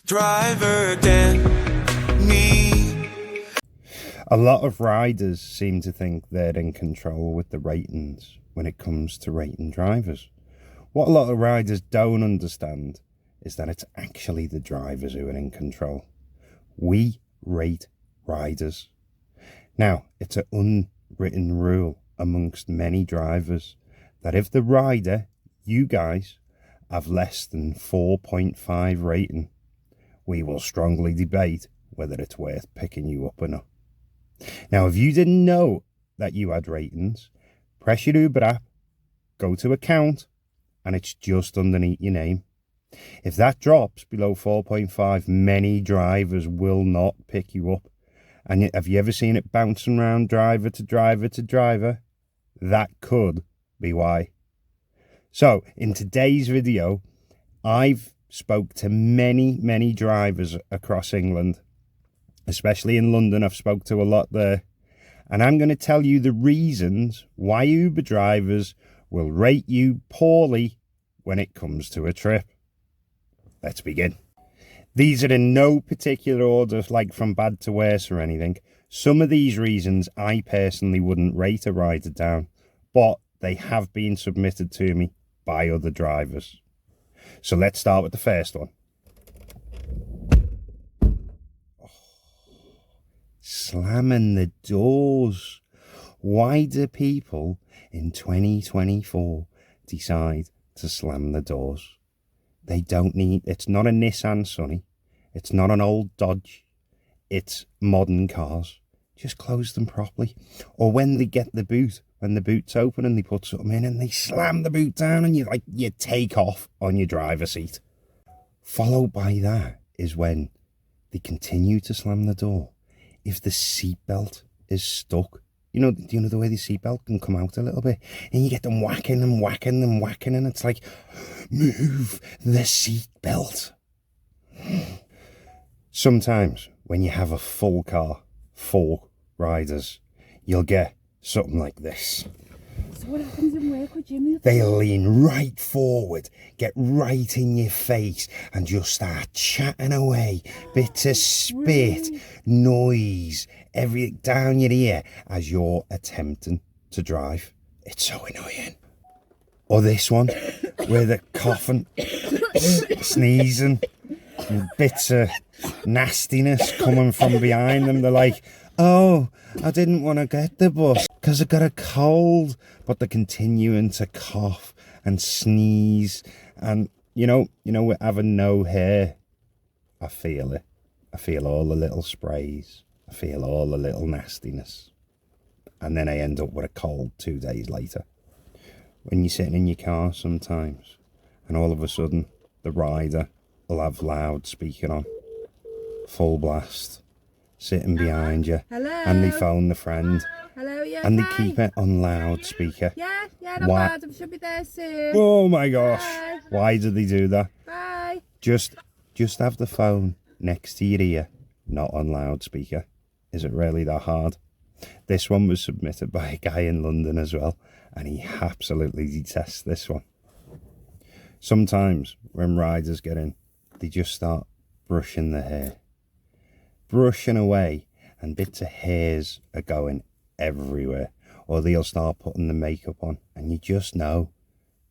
Driver again, me. A lot of riders seem to think they're in control with the ratings when it comes to rating drivers. What a lot of riders don't understand is that it's actually the drivers who are in control. We rate riders. Now, it's an unwritten rule amongst many drivers that if the rider, you guys, have less than 4.5 rating, we will strongly debate whether it's worth picking you up or not. Now, if you didn't know that you had ratings, press your Uber app, go to account, and it's just underneath your name. If that drops below 4.5, many drivers will not pick you up. And have you ever seen it bouncing around driver to driver to driver? That could be why. So, in today's video, I've spoke to many drivers across England, especially in London. I've spoke to a lot there. And I'm going to tell you the reasons why Uber drivers will rate you poorly when it comes to a trip. Let's begin. These are in no particular order, like from bad to worse or anything. Some of these reasons I personally wouldn't rate a rider down, but they have been submitted to me by other drivers. So let's start with the first one. Slamming the doors. Why do people in 2024 decide to slam the doors? They don't need, it's not a Nissan Sunny, it's not an old Dodge, it's modern cars. Just close them properly. Or when they get the boot, when the boot's open and they put something in and they slam the boot down and you take off on your driver's seat. Followed by that is when they continue to slam the door. If the seatbelt is stuck, you know the way the seatbelt can come out a little bit, and you get them whacking and whacking and whacking, and it's like, move the seatbelt. Sometimes when you have a full car, 4 riders, you'll get something like this. So what happens in work with Jimmy? They lean right forward, get right in your face, and just start chatting away. Bits of spit, noise, everything down your ear as you're attempting to drive. It's so annoying. Or this one, where they're coughing, sneezing, and bits of nastiness coming from behind them. They're like, oh, I didn't want to get the bus because I got a cold. But they're continuing to cough and sneeze. And, you know, with having no hair, I feel it. I feel all the little sprays. I feel all the little nastiness. And then I end up with a cold 2 days later. When you're sitting in your car sometimes, and all of a sudden, the rider will have loudspeaker on, full blast, sitting behind you. Hello. And they phone the friend. Hello, yeah. And they keep it on loudspeaker. Yeah, not Why? bad. I should be there soon. Oh my gosh. Bye. Why do they do that? Bye. Just have the phone next to your ear, not on loudspeaker. Is it really that hard? This one was submitted by a guy in London as well, and he absolutely detests this one. Sometimes when riders get in, they just start brushing their hair. Brushing away, and bits of hairs are going everywhere. Or they'll start putting the makeup on, and you just know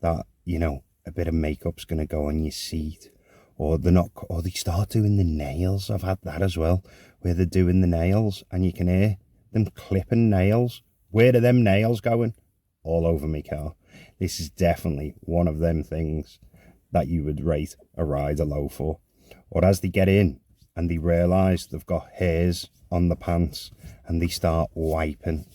that, a bit of makeup's going to go on your seat. Or they start doing the nails. I've had that as well, where they're doing the nails, and you can hear them clipping nails. Where are them nails going? All over my car. This is definitely one of them things that you would rate a rider low for. Or as they get in and they realise they've got hairs on the pants and they start wiping.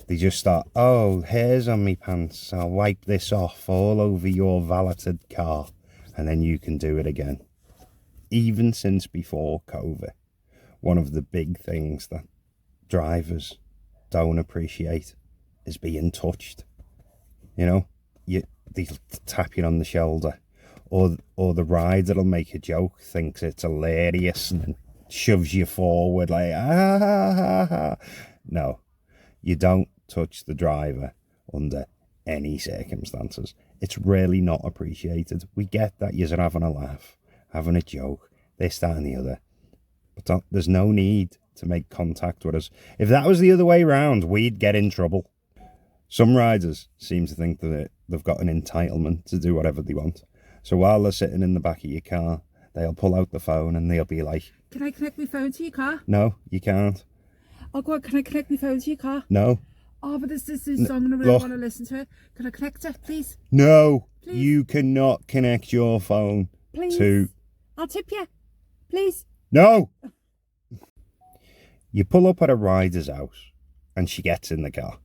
They just start, oh, hairs on me pants. I'll wipe this off all over your valeted car. And then you can do it again. Even since before COVID, one of the big things that drivers don't appreciate is being touched. They tap you on the shoulder, or the rider will make a joke, thinks it's hilarious, and then shoves you forward like, ah. No, you don't touch the driver under any circumstances. It's really not appreciated. We get that you're having a laugh, having a joke, this, that and the other. But there's no need to make contact with us. If that was the other way round, we'd get in trouble. Some riders seem to think that they've got an entitlement to do whatever they want. So while they're sitting in the back of your car, they'll pull out the phone and they'll be like, Can I connect my phone to your car? no, you can't. Oh, God, can I connect my phone to your car? No. Oh, but this song and I really look. want to listen to it. Can I connect it, please? No, Please. you cannot connect your phone Please. to... I'll tip you. Please. No! You pull up at a rider's house and she gets in the car.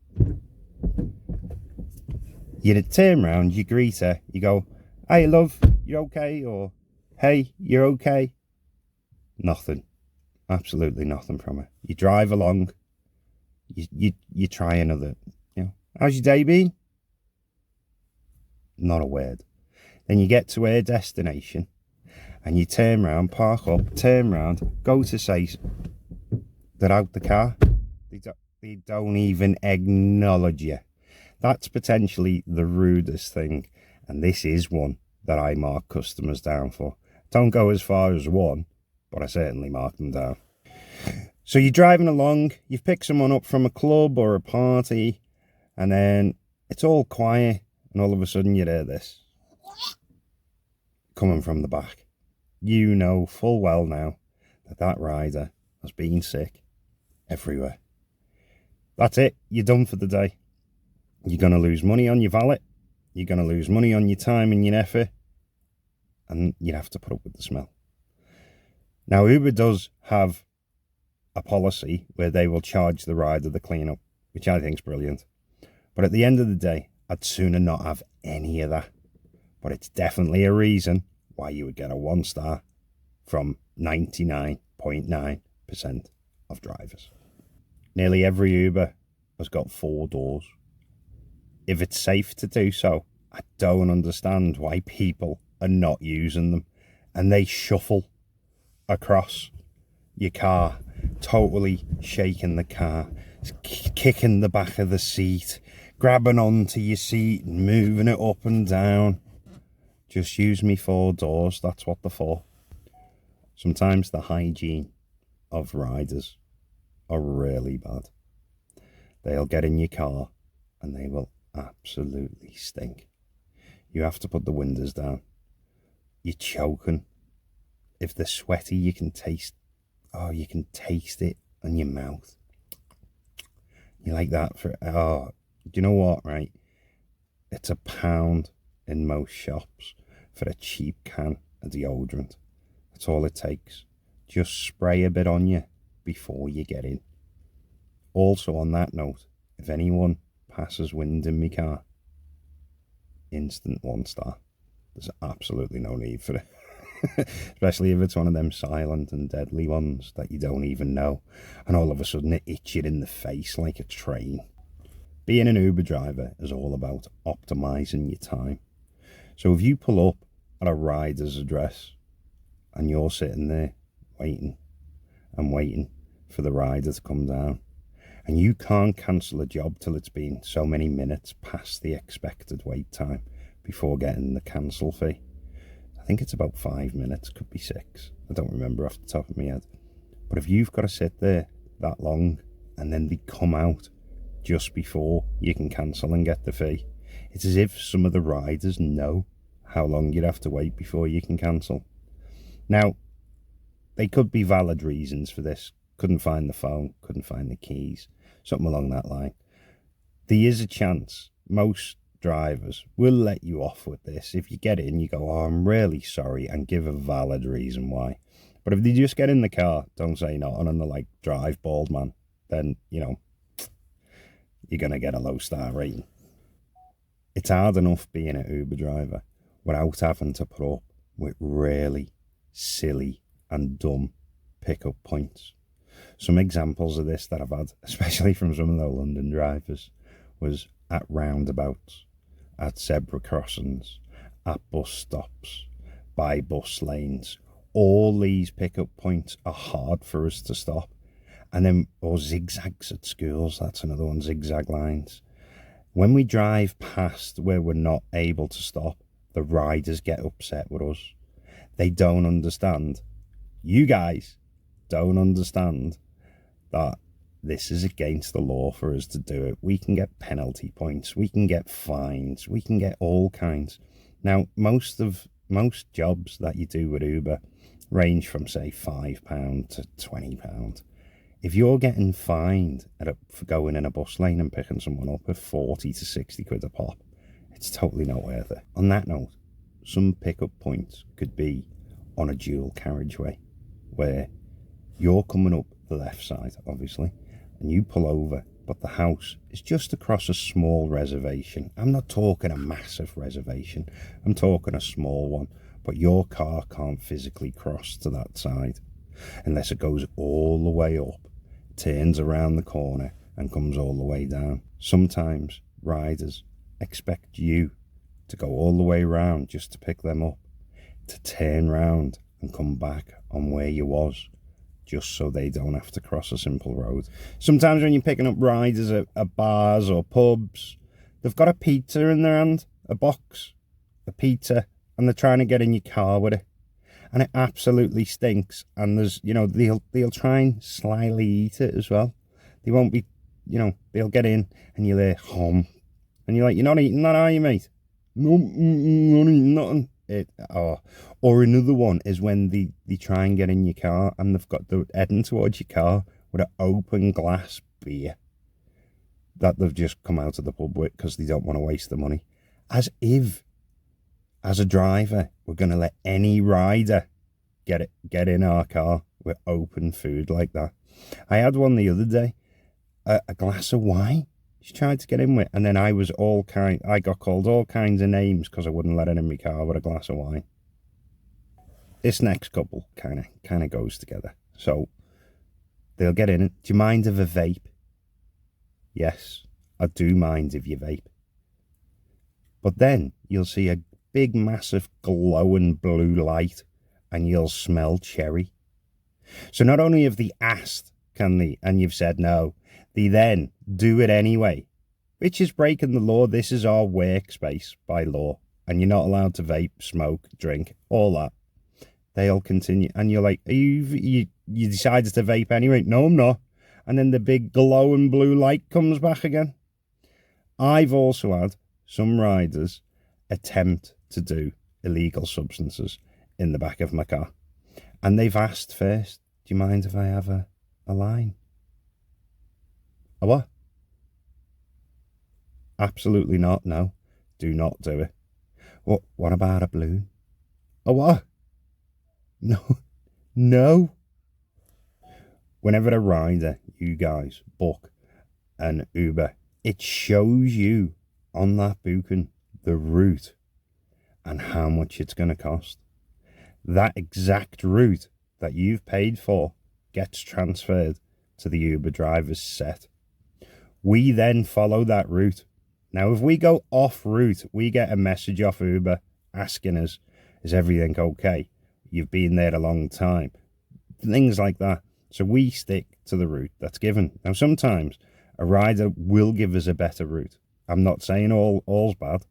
You turn round, you greet her, you go, hey love, you okay? Or, hey, you're okay? Nothing. Absolutely nothing from her. You drive along, you try another, how's your day been? Not a word. Then you get to her destination and you turn round, park up, turn round, go to say they're out the car. They don't even acknowledge you. That's potentially the rudest thing, and this is one that I mark customers down for. Don't go as far as one, but I certainly mark them down. So you're driving along, you've picked someone up from a club or a party, and then it's all quiet, and all of a sudden you hear this coming from the back. You know full well now that rider has been sick everywhere. That's it, you're done for the day. You're going to lose money on your valet, you're going to lose money on your time and your effort, and you'd have to put up with the smell. Now, Uber does have a policy where they will charge the rider the cleanup, which I think is brilliant. But at the end of the day, I'd sooner not have any of that. But it's definitely a reason why you would get a 1 star from 99.9% of drivers. Nearly every Uber has got 4 doors. If it's safe to do so, I don't understand why people are not using them. And they shuffle across your car, totally shaking the car, kicking the back of the seat, grabbing onto your seat and moving it up and down. Just use me 4 doors, that's what they're for. Sometimes the hygiene of riders are really bad. They'll get in your car and they will absolutely stink. You have to put the windows down. You're choking. If they're sweaty, you can taste it on your mouth. You like that for, do you know what, right? It's £1 in most shops for a cheap can of deodorant. That's all it takes. Just spray a bit on you before you get in. Also on that note, if anyone passes wind in my car, instant 1 star. There's absolutely no need for it. Especially if it's one of them silent and deadly ones that you don't even know, and all of a sudden it hits you in the face like a train. Being an Uber driver is all about optimizing your time. So if you pull up at a rider's address and you're sitting there waiting and waiting for the rider to come down, and you can't cancel a job till it's been so many minutes past the expected wait time before getting the cancel fee. I think it's about 5 minutes, could be 6. I don't remember off the top of my head. But if you've got to sit there that long and then they come out just before you can cancel and get the fee, it's as if some of the riders know how long you'd have to wait before you can cancel. Now, they could be valid reasons for this. Couldn't find the phone, couldn't find the keys, something along that line. There is a chance most drivers will let you off with this. If you get in, you go, I'm really sorry, and give a valid reason why. But if they just get in the car, don't say nothing, and they're like, drive, bald man, then, you're going to get a low star rating. It's hard enough being an Uber driver without having to put up with really silly and dumb pickup points. Some examples of this that I've had, especially from some of the London drivers, was at roundabouts, at zebra crossings, at bus stops, by bus lanes. All these pickup points are hard for us to stop. And then, or zigzags at schools, that's another one, zigzag lines. When we drive past where we're not able to stop, the riders get upset with us. They don't understand You guys don't understand that this is against the law for us to do it. We can get penalty points, we can get fines, we can get all kinds. Now, most jobs that you do with Uber range from, say, £5 to £20. If you're getting fined for going in a bus lane and picking someone up at 40 to 60 quid a pop, it's totally not worth it. On that note, some pickup points could be on a dual carriageway where you're coming up the left side, obviously, and you pull over, but the house is just across a small reservation. I'm not talking a massive reservation, I'm talking a small one, but your car can't physically cross to that side unless it goes all the way up, turns around the corner and comes all the way down. Sometimes riders expect you to go all the way around just to pick them up, to turn round and come back on where you was, just so they don't have to cross a simple road. Sometimes when you're picking up riders at bars or pubs, they've got a pizza in their hand, a box, a pizza, and they're trying to get in your car with it. And it absolutely stinks. And there's, they'll try and slyly eat it as well. They won't be, they'll get in and you'll hear hum. And you're like, you're not eating that, are you, mate? No, not eating nothing. Or another one is when they try and get in your car and they're heading towards your car with an open glass beer that they've just come out of the pub with because they don't want to waste the money. As if, as a driver, we're going to let any rider get in our car with open food like that. I had one the other day, a glass of wine. She tried to get in with, and then I got called all kinds of names because I wouldn't let her in my car with a glass of wine. This next couple kind of goes together. So they'll get in it. Do you mind if a vape? Yes, I do mind if you vape. But then you'll see a big, massive, glowing blue light, and you'll smell cherry. So not only have they asked, can they, and you've said no, they then do it anyway, which is breaking the law. This is our workspace by law, and you're not allowed to vape, smoke, drink, all that. They'll continue, and you're like, you decided to vape anyway? No, I'm not. And then the big glowing blue light comes back again. I've also had some riders attempt to do illegal substances in the back of my car, and they've asked first, do you mind if I have a line? A what? Absolutely not. No, do not do it. What about a balloon? A what? No. Whenever a rider, you guys, book an Uber, it shows you on that booking the route and how much it's going to cost. That exact route that you've paid for gets transferred to the Uber driver's set. We then follow that route. Now, if we go off route, we get a message off Uber asking us, is everything okay? You've been there a long time. Things like that. So we stick to the route that's given. Now, sometimes a rider will give us a better route. I'm not saying all's bad,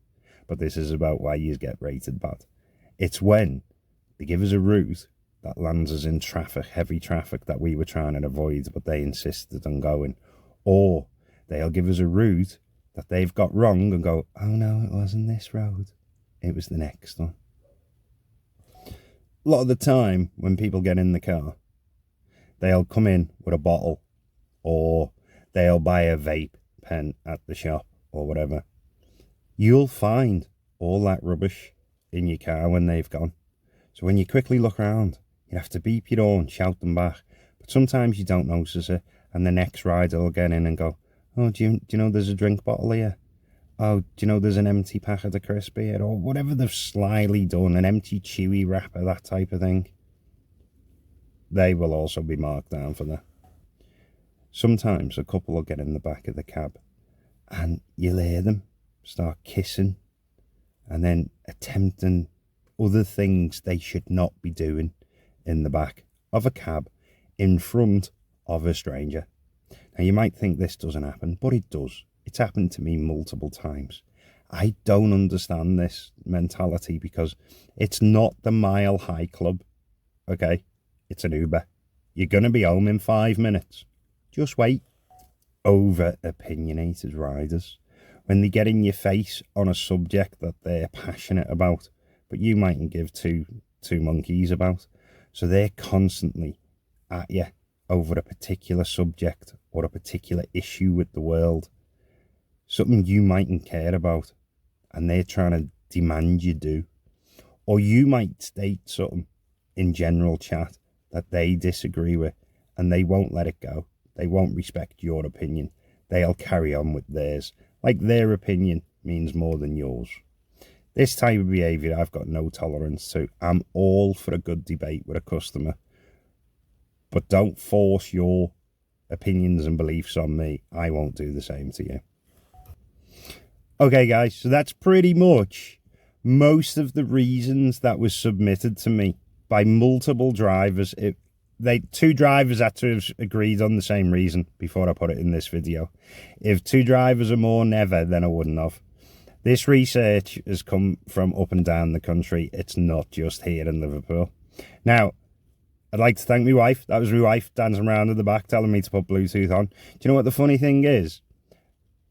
but this is about why you get rated bad. It's when they give us a route that lands us in traffic, heavy traffic that we were trying to avoid, but they insisted on going. Or they'll give us a route that they've got wrong and go, oh no, it wasn't this road, it was the next one. A lot of the time when people get in the car, they'll come in with a bottle, or they'll buy a vape pen at the shop or whatever. You'll find all that rubbish in your car when they've gone. So when you quickly look around, you have to beep your horn, shout them back. But sometimes you don't notice it, and the next rider will get in and go, oh, do you know there's a drink bottle here? Oh, do you know there's an empty packet of crisp here? Or whatever they've slyly done, an empty chewy wrapper, that type of thing. They will also be marked down for that. Sometimes a couple will get in the back of the cab and you'll hear them start kissing and then attempting other things they should not be doing in the back of a cab in front of a stranger. Now, you might think this doesn't happen, but it does. It's happened to me multiple times. I don't understand this mentality because it's not the Mile High Club, okay? it's an Uber. You're going to be home in 5 minutes. Just wait. Over opinionated riders. When they get in your face on a subject that they're passionate about, but you mightn't give two monkeys about. So they're constantly at you over a particular subject or a particular issue with the world. Something you mightn't care about, and they're trying to demand you do. Or you might state something in general chat that they disagree with, and they won't let it go. They won't respect your opinion. They'll carry on with theirs. Like their opinion means more than yours. This type of behaviour I've got no tolerance to. I'm all for a good debate with a customer. But don't force your opinions and beliefs on me. I won't do the same to you. Okay, guys, so that's pretty much most of the reasons that was submitted to me by multiple drivers. Two drivers had to have agreed on the same reason before I put it in this video. If two drivers or more, never, then I wouldn't have. This research has come from up and down the country. It's not just here in Liverpool. Now, I'd like to thank my wife. That was my wife dancing around at the back telling me to put Bluetooth on. Do you know what the funny thing is?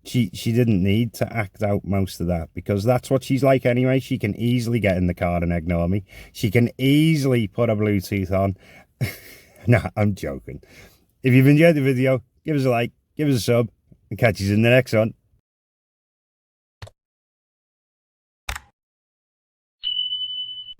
She didn't need to act out most of that, because that's what she's like anyway. She can easily get in the car and ignore me. She can easily put a Bluetooth on. No, I'm joking. If you've enjoyed the video, give us a like, give us a sub, and catch you in the next one.